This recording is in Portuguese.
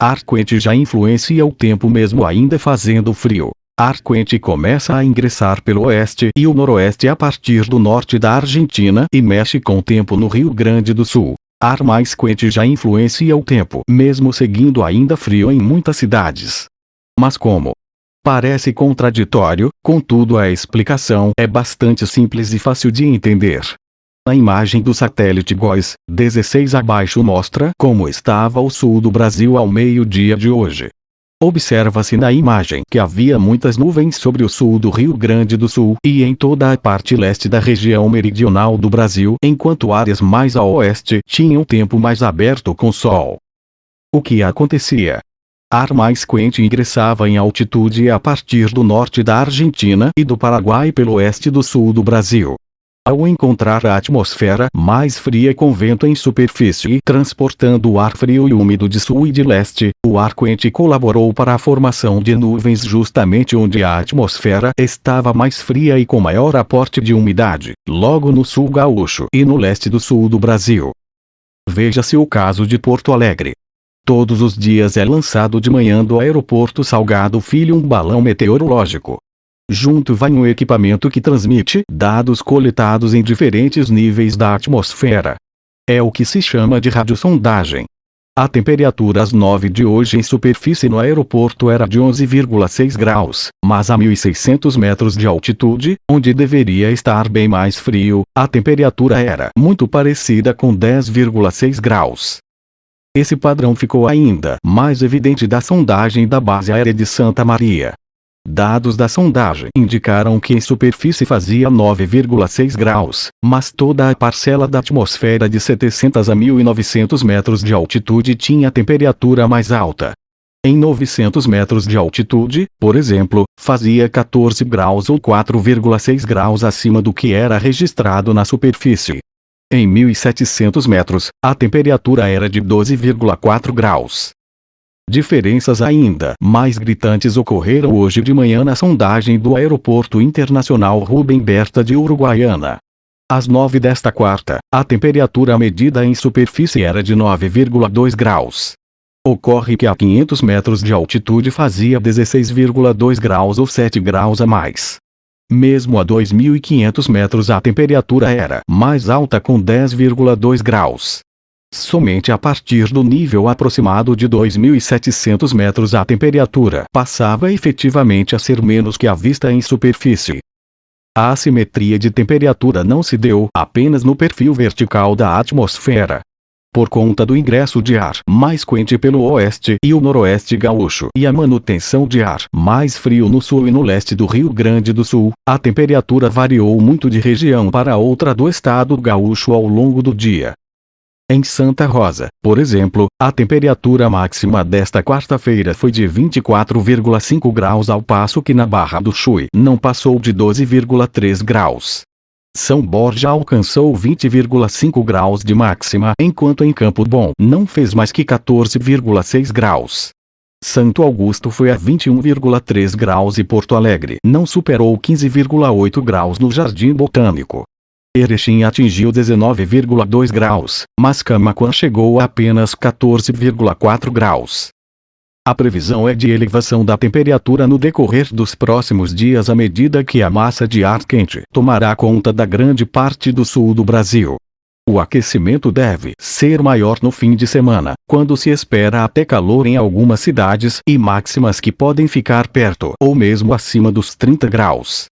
Ar quente já influencia o tempo mesmo ainda fazendo frio. Ar quente começa a ingressar pelo oeste e o noroeste a partir do norte da Argentina e mexe com o tempo no Rio Grande do Sul. Ar mais quente já influencia o tempo, mesmo seguindo ainda frio em muitas cidades. Mas como parece contraditório, contudo a explicação é bastante simples e fácil de entender. A imagem do satélite GOES, 16 abaixo mostra como estava o sul do Brasil ao meio-dia de hoje. Observa-se na imagem que havia muitas nuvens sobre o sul do Rio Grande do Sul e em toda a parte leste da região meridional do Brasil, enquanto áreas mais a oeste tinham tempo mais aberto com sol. O que acontecia? Ar mais quente ingressava em altitude a partir do norte da Argentina e do Paraguai pelo oeste do sul do Brasil. Ao encontrar a atmosfera mais fria com vento em superfície transportando o ar frio e úmido de sul e de leste, o ar quente colaborou para a formação de nuvens justamente onde a atmosfera estava mais fria e com maior aporte de umidade, logo no sul gaúcho e no leste do sul do Brasil. Veja-se o caso de Porto Alegre. Todos os dias é lançado de manhã do aeroporto Salgado Filho um balão meteorológico. Junto vai um equipamento que transmite dados coletados em diferentes níveis da atmosfera. É o que se chama de radiosondagem. A temperatura às 9 de hoje em superfície no aeroporto era de 11,6 graus, mas a 1.600 metros de altitude, onde deveria estar bem mais frio, a temperatura era muito parecida com 10,6 graus. Esse padrão ficou ainda mais evidente da sondagem da base aérea de Santa Maria. Dados da sondagem indicaram que em superfície fazia 9,6 graus, mas toda a parcela da atmosfera de 700 a 1.900 metros de altitude tinha temperatura mais alta. Em 900 metros de altitude, por exemplo, fazia 14 graus ou 4,6 graus acima do que era registrado na superfície. Em 1.700 metros, a temperatura era de 12,4 graus. Diferenças ainda mais gritantes ocorreram hoje de manhã na sondagem do Aeroporto Internacional Rubem Berta de Uruguaiana. Às 9 desta quarta, a temperatura medida em superfície era de 9,2 graus. Ocorre que a 500 metros de altitude fazia 16,2 graus ou 7 graus a mais. Mesmo a 2.500 metros a temperatura era mais alta com 10,2 graus. Somente a partir do nível aproximado de 2.700 metros a temperatura passava efetivamente a ser menos que a vista em superfície. A assimetria de temperatura não se deu apenas no perfil vertical da atmosfera. Por conta do ingresso de ar mais quente pelo oeste e o noroeste gaúcho e a manutenção de ar mais frio no sul e no leste do Rio Grande do Sul, a temperatura variou muito de região para outra do estado gaúcho ao longo do dia. Em Santa Rosa, por exemplo, a temperatura máxima desta quarta-feira foi de 24,5 graus ao passo que na Barra do Chuí não passou de 12,3 graus. São Borja alcançou 20,5 graus de máxima enquanto em Campo Bom não fez mais que 14,6 graus. Santo Augusto foi a 21,3 graus e Porto Alegre não superou 15,8 graus no Jardim Botânico. Erechim atingiu 19,2 graus, mas Camaquã chegou a apenas 14,4 graus. A previsão é de elevação da temperatura no decorrer dos próximos dias à medida que a massa de ar quente tomará conta da grande parte do sul do Brasil. O aquecimento deve ser maior no fim de semana, quando se espera até calor em algumas cidades e máximas que podem ficar perto ou mesmo acima dos 30 graus.